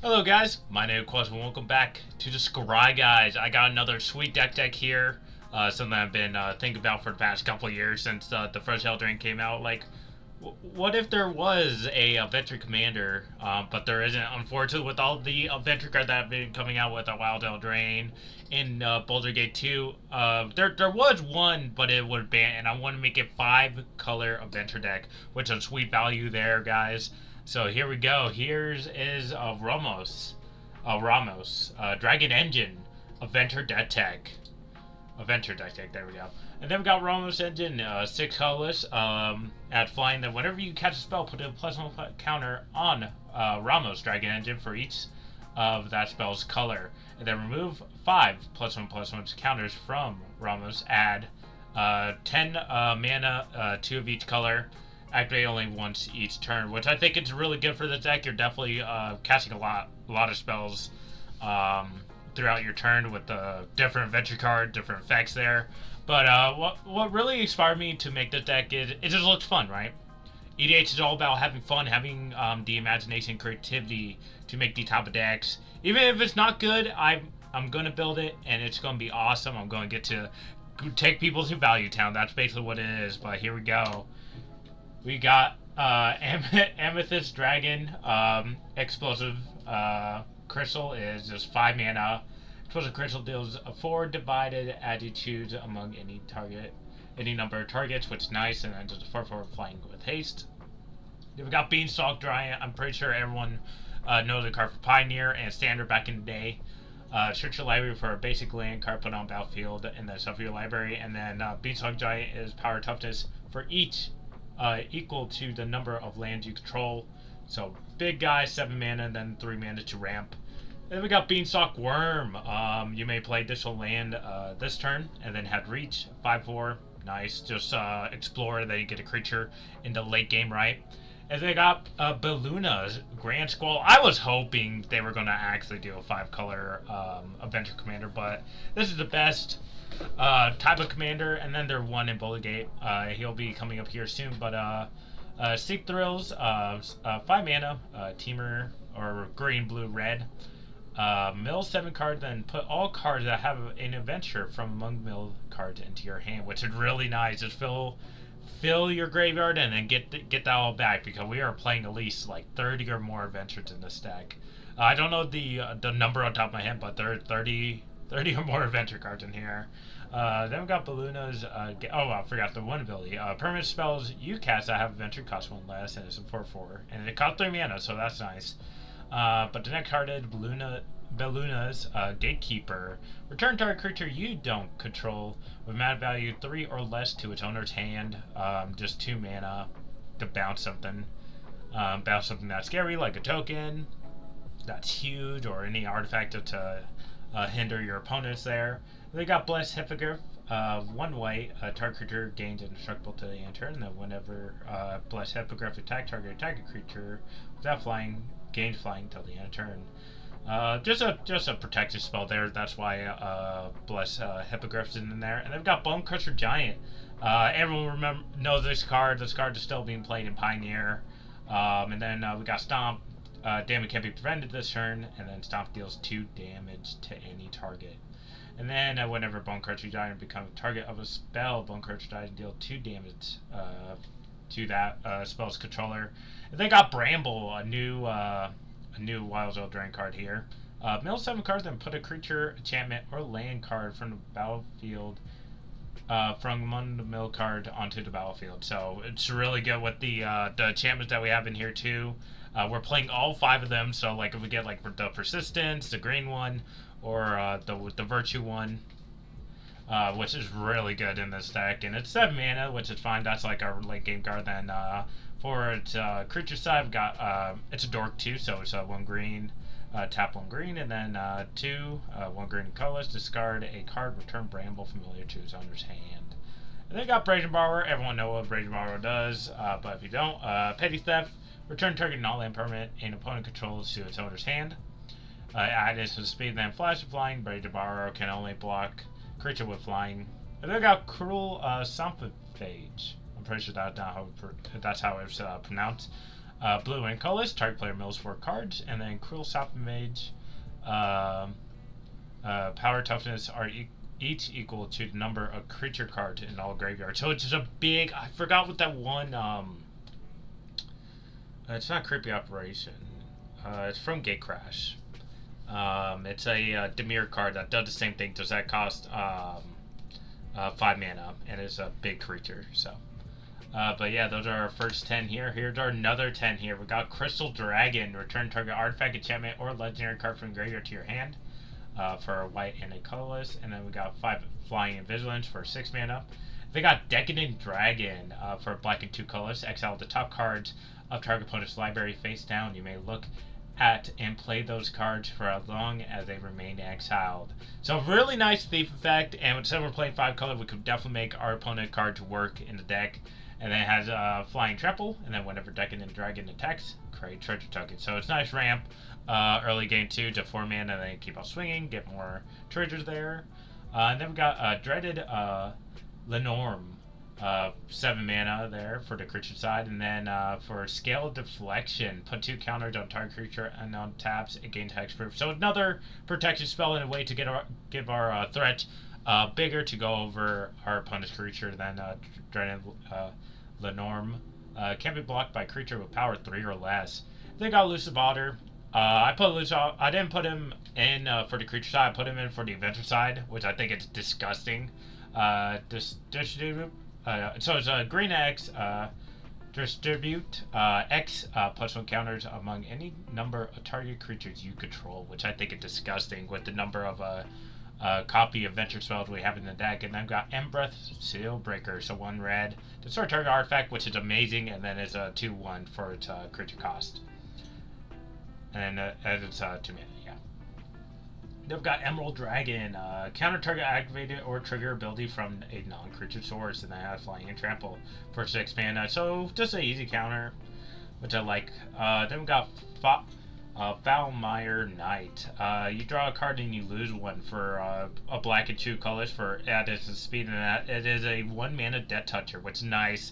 Hello guys, my name is Quas and welcome back to the Scry guys. I got another sweet deck here. Something I've been thinking about for the past couple of years since the first Eldraine came out. Like, what if there was a Adventure Commander, but there isn't, unfortunately, with all the Adventure cards that have been coming out with a Wild Eldraine in Boulder Gate 2. There was one, but it would ban, and I want to make it 5-color Adventure deck, which is sweet value there, guys. So here we go. Here's is Ramos, Dragon Engine, Adventure deck tech. Adventure deck tech, there we go. And then we got Ramos Engine, 6 colorless. At flying, then whenever you catch a spell, put a +1 counter on Ramos Dragon Engine for each of that spell's color. And then remove 5 +1/+1 counters from Ramos. Add 10 mana, 2 of each color. Activate only once each turn, which I think is really good for the deck. You're definitely casting a lot of spells throughout your turn with the different adventure card, different effects there. But what really inspired me to make this deck is it just looks fun, right? EDH is all about having fun, having the imagination, creativity to make these type of decks. Even if it's not good, I'm gonna build it and it's gonna be awesome. I'm gonna get to take people to Value Town. That's basically what it is. But here we go. We got Amethyst Dragon, Explosive Crystal is just 5 mana. Explosive Crystal deals 4 divided as you choose among any number of targets, which is nice, and then just a 4/4 flying with haste. Then we got Beanstalk Giant. I'm pretty sure everyone knows the card for Pioneer and Standard back in the day. Search your library for a basic land card put on battlefield and then shuffle your library. And then Beanstalk Giant is power toughness for each equal to the number of lands you control. So big guy, 7 mana, and then 3 mana to ramp. Then we got Beanstalk Worm. You may play additional land this turn, and then have reach 5/4. Nice, just explore. Then you get a creature in the late game, right? And they got Beluna's Grand Squall. I was hoping they were going to actually do a 5-color Adventure Commander, but this is the best type of commander. And then there's one in Boulder Gate. He'll be coming up here soon, but Seek Thrills, 5 mana, Teamer, or green, blue, red. Mill 7 cards, then put all cards that have an adventure from among mill cards into your hand, which is really nice. Just fill your graveyard and then get that all back, because we are playing at least like 30 or more adventures in this deck. I don't know the number on top of my head, but there are 30 or more adventure cards in here. Then we got Balluna's. I forgot the one ability. Permanent spells you cast that have adventure cost 1 less, and it's a 4/4, and it costs 3 mana, so that's nice. But the next card is Belluna's Gatekeeper. Return target creature you don't control with mana value 3 or less to its owner's hand. Just 2 mana to bounce something. Bounce something that's scary, like a token that's huge, or any artifact to hinder your opponents there. They got Blessed Hippogriff. 1 white, target creature gains indestructible to the end turn, and then whenever Blessed Hippogriff attack a creature without flying, gains flying till the end of turn. Just a protective spell there. That's why Bless Hippogriff's in there. And they've got Bone Crusher Giant. Everyone knows this card. This card is still being played in Pioneer. And then we got Stomp. Damage can be prevented this turn, and then Stomp deals 2 damage to any target. And then whenever Bone Crusher Giant becomes a target of a spell, Bone Crusher Giant deals 2 damage to that spell's controller. And they got Bramble, a new Wild Eldraine card here. Mill 7 cards, then put a creature, enchantment, or land card from the battlefield from among the mill card onto the battlefield. So it's really good with the enchantments that we have in here too. We're playing all 5 of them, so like if we get like the Persistence, the green one, or the Virtue one, which is really good in this deck, and it's 7 mana, which is fine. That's like our late game card. Then for its creature side, we've got it's a dork too, so it's 1 green, tap 1 green, and then 2 1 green colorless. Discard a card, return Bramble familiar to its owner's hand. And then we got Brazen Borrower. Everyone knows what Brazen Borrower does, but if you don't, Petty Theft. Return target non-land permanent and opponent controls to its owner's hand. Add this to speed, then flash of flying. Brazen Borrower can only block creature with flying. And then we got Cruel Somphage. I'm pretty sure that's how it's pronounced. Blue and colorless, target player mills 4 cards, and then Cruel Mage, um, power toughness are each equal to the number of creature cards in all graveyards. So it's just a big. I forgot what that one. It's not creepy operation. It's from Gatecrash. It's a Demir card that does the same thing. Does that cost 5 mana and is a big creature? So. But yeah, those are our first 10 here. Here's our another 10 here. We got Crystal Dragon. Return target artifact, enchantment, or legendary card from graveyard to your hand for a white and a colorless. And then we got 5 Flying and Vigilance for 6 mana. They got Decadent Dragon for black and 2 colors. Exile the top cards of target opponent's library face down. You may look at and play those cards for as long as they remain exiled. So really nice thief effect, and instead we're playing 5 color, we could definitely make our opponent cards work in the deck. And then it has Flying Trample, and then whenever Decadent Dragon attacks, create treasure token. So it's nice ramp early game 2 to 4 mana, and then keep on swinging, get more treasures there. And then we got Dreaded Lenorm, 7 mana there for the creature side, and then for Scale Deflection, put 2 counters on target creature and on taps, it gains hexproof. So another protection spell in a way to give our threat bigger to go over our opponent's creature than Dreaded Lenorm. Can't be blocked by creature with power 3 or less. They got Elusive Otter. I didn't put him in for the creature side. I put him in for the adventure side, which I think it's disgusting. So it's a green X. Distribute X +1 counters among any number of target creatures you control, which I think is disgusting with the number of copy of adventure spells we have in the deck. And then I've got Embereth Sealbreaker, so 1 red. Destroy target artifact, which is amazing, and then it's a 2/1 for its creature cost. And it's 2 mana, yeah. Then we've got Emerald Dragon, counter target activated or trigger ability from a non-creature source, and then I have Flying and Trample for 6 mana. So just an easy counter, which I like. Then we've got Foulmire Knight. You draw a card and you lose 1 for a black and 2 colors for added speed, and that it is a 1 mana Death Toucher, which is nice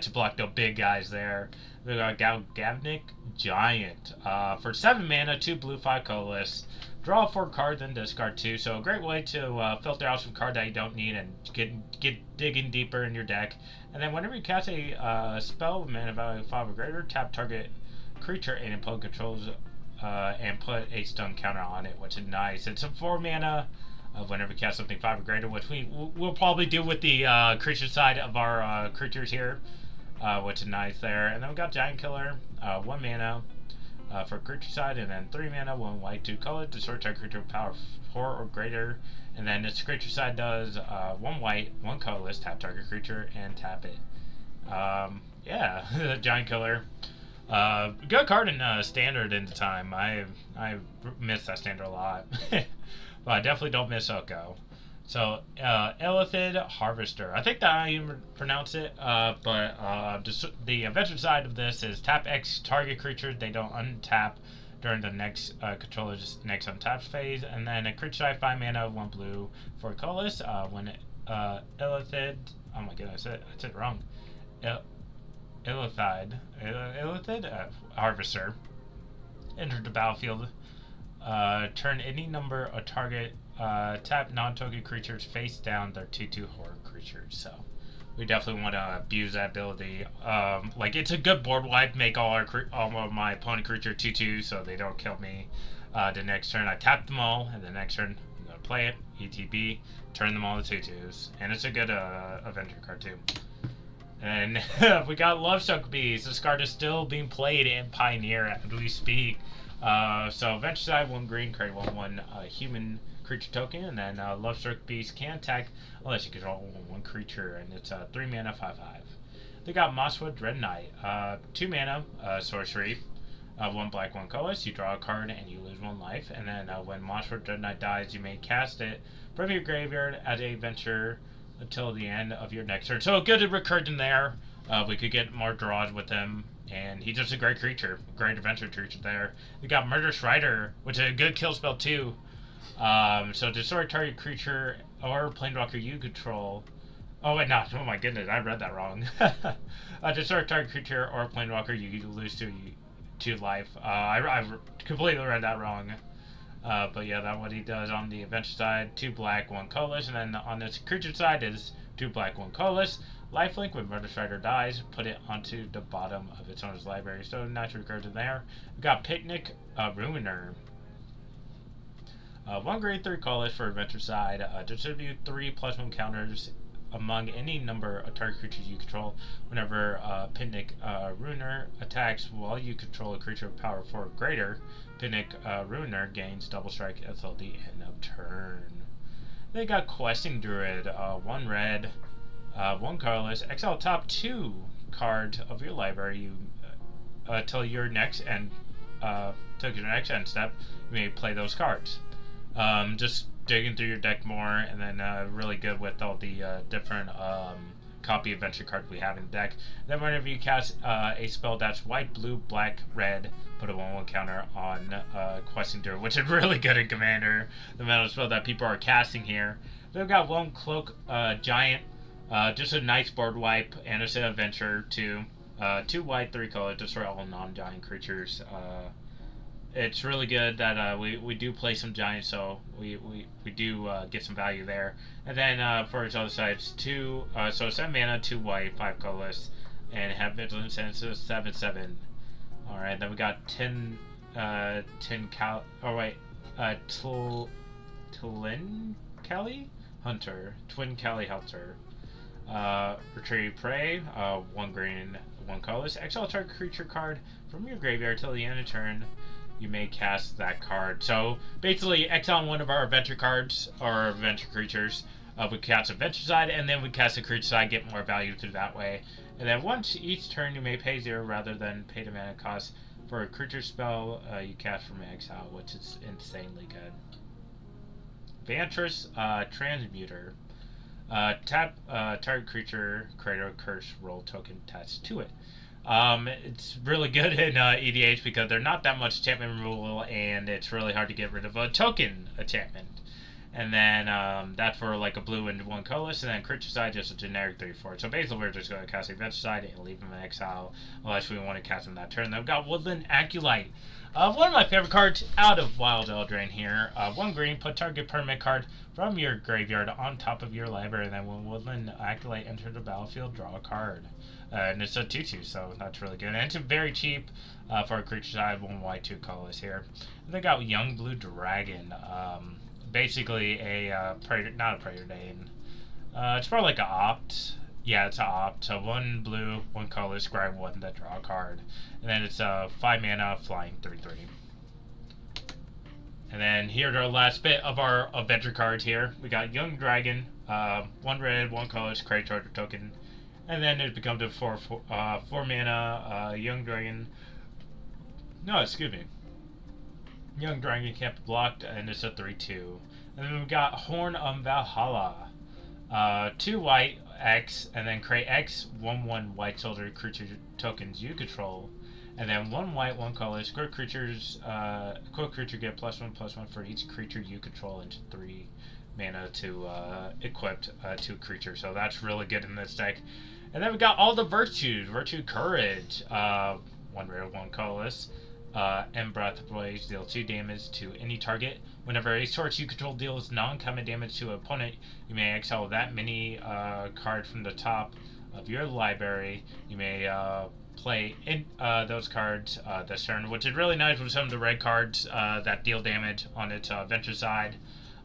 to block the big guys there. We got Gavnik Giant for 7 mana, 2 blue, 5 colorless. Draw 4 cards and discard 2. So a great way to filter out some card that you don't need and get digging deeper in your deck. And then whenever you cast a spell with mana value 5 or greater, tap target creature and opponent controls and put a stun counter on it, which is nice. It's a 4 mana whenever you cast something 5 or greater, which we'll probably do with the creature side of our creatures here, which is nice there. And then we got Giant Killer, 1 mana for creature side, and then 3 mana, 1 white, 2 color, destroy target creature with power 4 or greater. And then this creature side does 1 white, 1 colorless, tap target creature, and tap it. Yeah, Giant Killer. Good card in standard in the time. I miss that standard a lot. But I definitely don't miss Oko. So, Elithid Harvester. I think that I even pronounce it, but the adventure side of this is tap X target creature. They don't untap during the next controller's next untap phase. And then a creature side, 5 mana, 1 blue, 4 colorless. When Elithid, oh my goodness, I said it wrong. Illithid Harvester entered the battlefield. Turn any number of target tap non-token creatures face down. They're 2/2 horror creatures. So we definitely want to abuse that ability. Like it's a good board wipe. Make all of my opponent creature 2/2 so they don't kill me. The next turn I tap them all, and the next turn I'm gonna play it. ETB, turn them all to 2/2s, and it's a good adventure card too. And we got Lovestruck Beast. This card is still being played in Pioneer as we speak. So Adventure Side, 1 green, create 1/1 human creature token, and then Lovestruck Beast can attack unless you control 1 creature, and it's 3 mana, 5/5. They got Mosswood Dread Knight, 2 mana, sorcery, 1 black, 1 colorless. You draw a card and you lose 1 life, and then when Mosswood Dread Knight dies, you may cast it from your graveyard as a adventure until the end of your next turn. So a good recursion there. We could get more draws with him, and he's just a great creature, great adventure creature there. We got Murderous Rider, which is a good kill spell too. So destroy target creature or planeswalker you control Oh wait, no. Oh my goodness, I read that wrong. Destroy a target creature or planeswalker, you lose to life. I completely read that wrong. But yeah, that's what he does on the adventure side. 2 black, 1 colorless, and then on this creature side is 2 black, 1 colorless. Lifelink, when Murder Strider dies, put it onto the bottom of its owner's library. So naturally cards in there. We got Picnic, Ruiner. 1 grade, 3 colorless for adventure side. Distribute 3+1 counters among any number of target creatures you control. Whenever Picnic Ruiner attacks while you control a creature of power 4 or greater, Picnic Ruiner gains double strike until the end of turn. They got Questing Druid, 1 red, 1 colorless. Exile top 2 cards of your library. You till your next end step, you may play those cards. Just digging through your deck more, and then really good with all the different copy adventure cards we have in the deck. Then whenever you cast a spell that's white, blue, black, red, put a 1/1 counter on Questing Druid, which is really good in Commander, the amount of spell that people are casting here. Then we've got 1 Cloak Giant, just a nice board wipe, and a set adventure too. 2 white, 3 color, destroy all non-giant creatures. It's really good that we do play some giants, so we do get some value there. And then for its other sides, 2 so 7 mana, 2 white, 5 colorless, and have vigilance, and it's a 7/7. All right, then we got 10 cal. Oh wait, Twin Kelly Hunter, Twin Kelly Hunter. Retrieve prey, 1 green, 1 colorless. Exile target creature card from your graveyard till the end of turn. You may cast that card. So basically, exile 1 of our adventure cards or adventure creatures. We cast adventure side, and then we cast the creature side, get more value through that way. And then once each turn, you may pay 0 rather than pay the mana cost for a creature spell you cast from exile, which is insanely good. Vantress Transmuter. Tap target creature, create a curse, roll token attached to it. It's really good in EDH because they're not that much enchantment removal, and it's really hard to get rid of a token enchantment. And then that's for like a blue and 1 colorless, and then creature side just a generic 3/4. So basically, we're just going to cast a adventure side and leave them in exile unless we want to cast them that turn. Then we've got Woodland Acolyte. One of my favorite cards out of Wild Eldraine here. 1 green, put target permanent card from your graveyard on top of your library, and then when Woodland Acolyte enters the battlefield, draw a card. And it's a 2/2, so that's really good. And it's very cheap for a creature side, 1 white, 2 colorless here. And they got Young Blue Dragon. Basically a Praetor, not a Praetor. It's more like a opt. Yeah, it's an opt. So 1 blue, 1 colorless, grab 1 that draw a card. And then it's 5 mana, flying 3/3. And then here's our last bit of our adventure cards here. We got Young Dragon, 1 red, 1 colorless, create target token. And then it becomes a 4 mana Young Dragon. No, excuse me. Young Dragon can't be blocked, and it's a 3/2. And then we've got Horn of Valhalla. 2 white, X, and then create X, 1/1 white soldier creature tokens you control. And then 1 white, 1 colorless. Quick creature get +1/+1 for each creature you control, and 3 mana to equip to a creature. So that's really good in this deck. And then we got all the virtues. Virtue Courage, 1 rare, 1 colorless. And Breath of Blaze, deal 2 damage to any target. Whenever a source you control deals non-combat damage to an opponent, you may exile that many card from the top of your library. You may play in those cards this turn, which is really nice with some of the red cards that deal damage on its adventure side.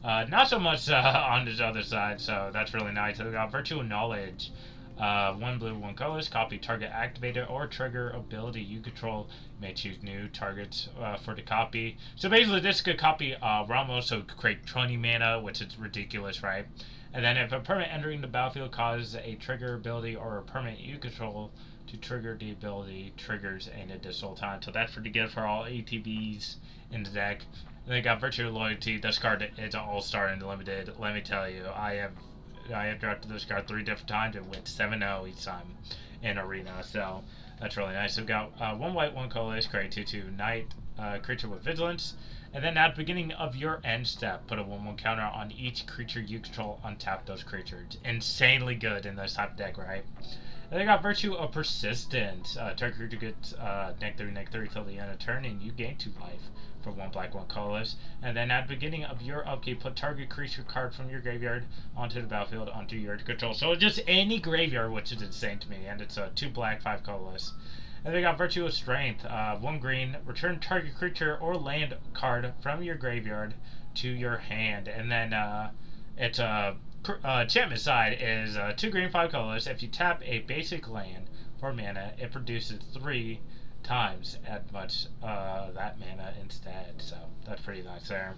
Not so much on its other side, so that's really nice. So we got Virtual Knowledge. 1 blue, 1 colorless. Copy target activator or trigger ability you control. You may choose new targets for the copy. So basically, this could copy Ramos, so create 20 mana, which is ridiculous, right? And then if a permanent entering the battlefield causes a trigger ability or a permanent you control to trigger the ability, triggers an additional time. So that's pretty good for all ATBs in the deck. And they got Virtual Loyalty. This card is an all-star in the limited. Let me tell you, I have drafted this card 3 different times and went 7-0 each time in Arena, so that's really nice. We've got 1 white, 1 colorless, create 2/2 Knight, creature with vigilance. And then at the beginning of your end step, put a 1/1 counter on each creature you control. Untap those creatures. Insanely good in this type of deck, right? And they got Virtue of Persistence. Target creature gets -3/-3 till the end of turn, and you gain 2 life for 1 black, 1 colorless. And then at the beginning of your upkeep, put target creature card from your graveyard onto the battlefield onto your control. So just any graveyard, which is insane to me. And it's 2 black, 5 colorless. And they got Virtue of Strength. 1 green, return target creature or land card from your graveyard to your hand. And then it's enchantment side is 2 green, 5 colorless. If you tap a basic land for mana, it produces 3 times as much that mana instead. So that's pretty nice there.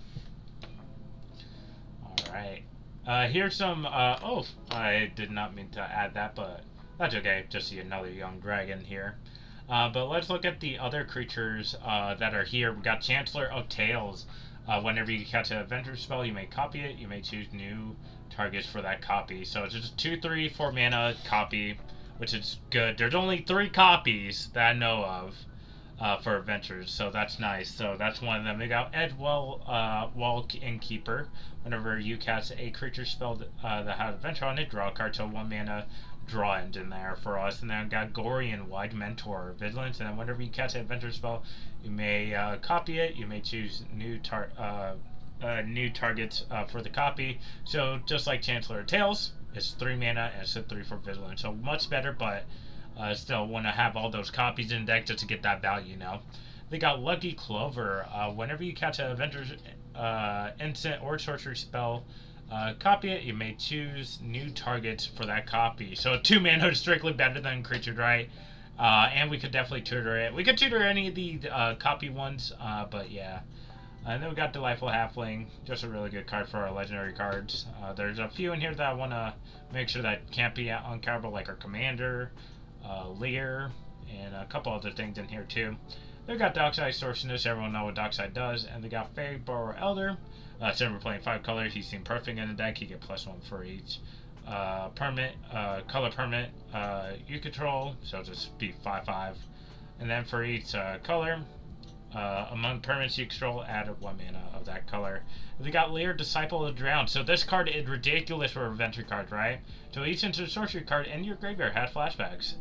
Alright. Here's some. Oh, I did not mean to add that, but that's okay. Just see another young dragon here. But let's look at the other creatures that are here. We got Chancellor of Tales. Whenever you catch an adventure spell, you may copy it. You may choose new targets for that copy. So it's just 2/3 4 mana copy, which is good. There's only 3 copies that I know of for adventures, so that's nice. So that's one of them. We got Edwell Walk Innkeeper. Whenever you cast a creature spell that has adventure on it, draw a card. So 1 mana draw engine there for us. And then we got Gorian Wide Mentor Vigilance. And then whenever you catch an adventure spell, you may copy it. You may choose new targets for the copy. So just like Chancellor of Tales, it's 3 mana and it's a 3 for Vigilance. So much better, but still want to have all those copies in deck just to get that value, you know. They got Lucky Clover. Whenever you catch an adventure instant or sorcery spell, copy it. You may choose new targets for that copy. So 2 mana is strictly better than creature, right? And we could definitely tutor it. We could tutor any of the copy ones, but yeah. And then we got Delightful Halfling, just a really good card for our legendary cards. There's a few in here that I want to make sure that can't be uncoverable, like our Commander, Lear, and a couple other things in here too. They got Dockside Sorceress, everyone know what Dockside does, and they got Fey Borrower Elder. Since we're playing 5 colors, he seemed perfect in the deck. He get +1 for each permanent, color permanent you control, so just be 5/5. And then for each color, among permanents you control, add 1 mana of that color. And they got Lear, Disciple of the Drowned. So this card is ridiculous for adventure cards, right? So each instant sorcery card in your graveyard has flashbacks.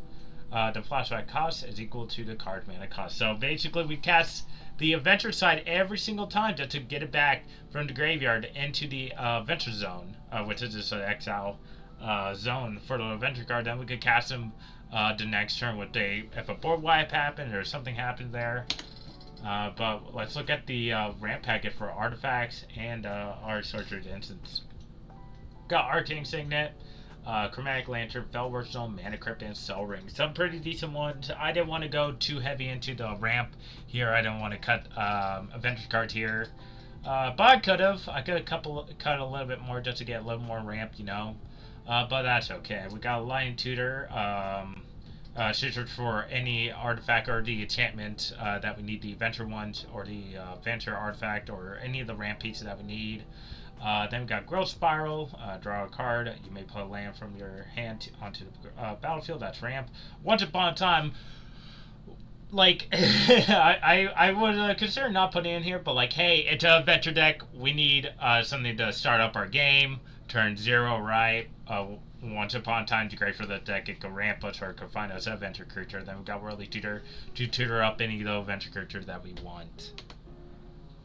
The flashback cost is equal to the card mana cost. So basically we cast the adventure side every single time just to get it back from the graveyard into the adventure zone, which is just an exile zone for the adventure card. Then we could cast them the next turn if a board wipe happened or something happened there. But let's look at the ramp packet for artifacts and our sorcerer's instance. Got Arcane Signet, Chromatic Lantern, Felwork Zone, Mana Crypt, and Cell Ring. Some pretty decent ones. I didn't want to go too heavy into the ramp here. I don't want to cut adventure cards here. But I could have. I could have cut a little bit more just to get a little more ramp, you know. But that's okay. We got a Lion Tutor. Search for any artifact or the enchantment that we need, the adventure ones or the adventure artifact or any of the ramp pieces that we need. Then we got Growth Spiral. Draw a card. You may put a land from your hand onto the battlefield. That's ramp. Once upon a time, like I would consider not putting it in here, but like, hey, it's an adventure deck. We need something to start up our game. Turn 0, right? Once upon a time, it's great for the deck. It could ramp us or it could find us an adventure creature. Then we got Worldly Tutor to tutor up any of the adventure creatures that we want.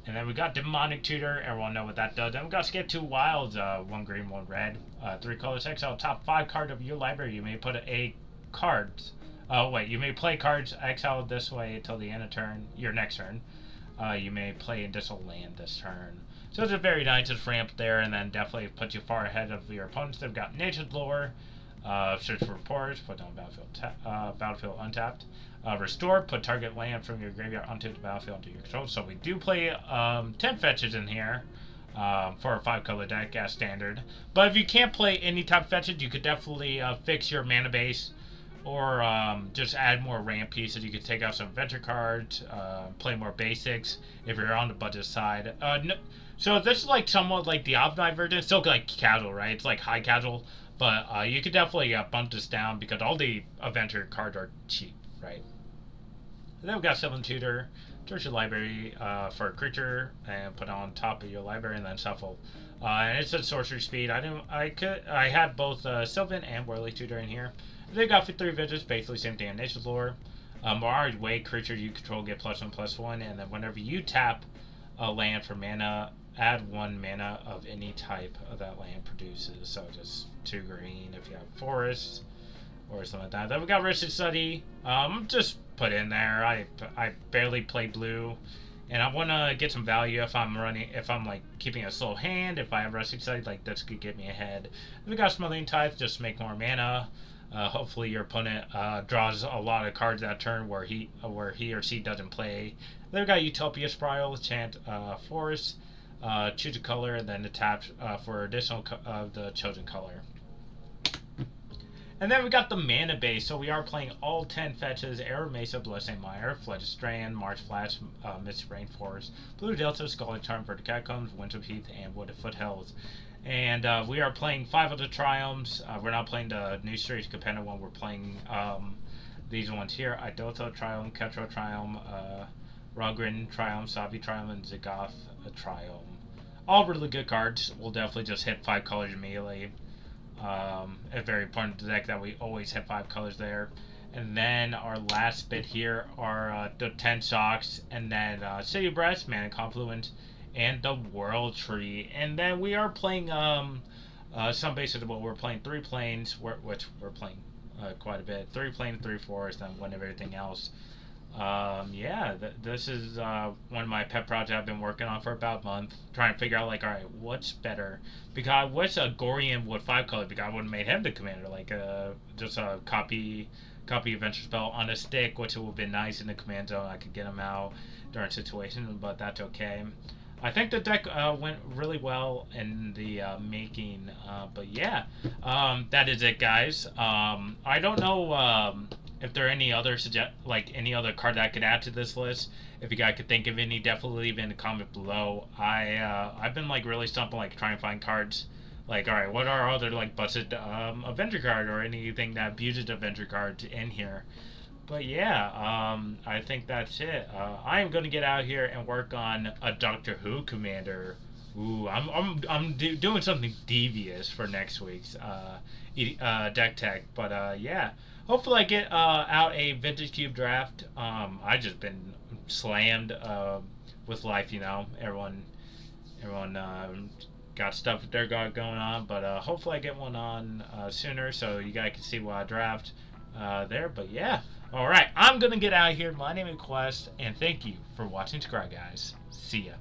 And then we got Demonic Tutor. Everyone know what that does. Then we got Skip 2 Wilds. 1 green, 1 red. 3 colors. Exile top 5 card of your library. You may put a card. You may play cards exiled this way until the end of turn. Your next turn. You may play additional land this turn. So it's a very nice ramp there, and then definitely puts you far ahead of your opponents. They've got Nature's Lore. Search for reports. Put on battlefield untapped. Restore, put target land from your graveyard onto the battlefield under your control. So we do play 10 fetches in here for a 5-color deck as standard. But if you can't play any type of fetches, you could definitely fix your mana base or just add more ramp pieces. You could take out some adventure cards, play more basics if you're on the budget side. So this is like somewhat like the optimized version. It's still like casual, right? It's like high casual. But you could definitely bump this down because all the adventure cards are cheap, right? And then we got Sylvan Tutor. search your library for a creature and put it on top of your library and then shuffle. And it's at sorcery speed. I had both Sylvan and Whirly Tutor in here. They got 3 visits, basically same thing in Nature's Lore. Mirage Way, creature you control get +1/+1, and then whenever you tap a land for mana, add 1 mana of any type of that land produces. So just 2 green if you have forest or something like that. Then we got Risted Study. Just put in there. I barely play blue, and I want to get some value if I'm like keeping a slow hand. If I have Risted Study, like this could get me ahead. Then we got Smothering Tithe, just to make more mana. Hopefully your opponent draws a lot of cards that turn where he or she doesn't play. Then we got Utopia Spiral, chant Forest, choose a color, and then tap for additional of the chosen color. And then we got the mana base, so we are playing all 10 fetches: Air Mesa, Bloodstained Mire, Fledged Strand, Marsh Flash, Misty Rainforest, Blue Delta, Scalding Charm for the Catacombs, Winter Heath, and Wooded Foothills. And we are playing 5 of the Triumphs. We're not playing the New Series Competitor one, we're playing these ones here: Idota Triumph, Ketro Triumph, Rogrin Triumph, Savi Triumph, and Zagoth Triumph. All really good cards. We'll definitely just hit 5 colors immediately. A very important deck that we always hit 5 colors there. And then our last bit here are the 10 Shocks, and then City of Breast, Mana Confluence, and the World Tree. And then we are playing some bases. Well, we're playing 3 planes, which we're playing quite a bit. 3 planes, 3 forests, and 1 of everything else. This is one of my pet projects I've been working on for about a month, trying to figure out, like, alright, what's better? Because I wish a Gorian would 5 color, because I would have made him the commander, like just a copy adventure spell on a stick, which would have been nice in the command zone. I could get him out during situations, but that's okay. I think the deck went really well in the making, but yeah, that is it, guys. I don't know if there are any other any other card that I could add to this list. If you guys could think of any, definitely leave it in the comment below. I've been like really stumping, like trying to find cards. Like, all right, what are other like busted Avenger card or anything that abuses Avenger cards in here? But yeah, I think that's it. I am gonna get out here and work on a Doctor Who commander. Ooh, I'm doing something devious for next week's deck tech. But yeah, hopefully I get out a Vintage Cube draft. I just been slammed with life, you know. Everyone got stuff that they're got going on, but hopefully I get one on sooner so you guys can see what I draft there. But yeah, all right, I'm gonna get out of here. My name is Quest, and thank you for watching. Subscribe, guys. See ya.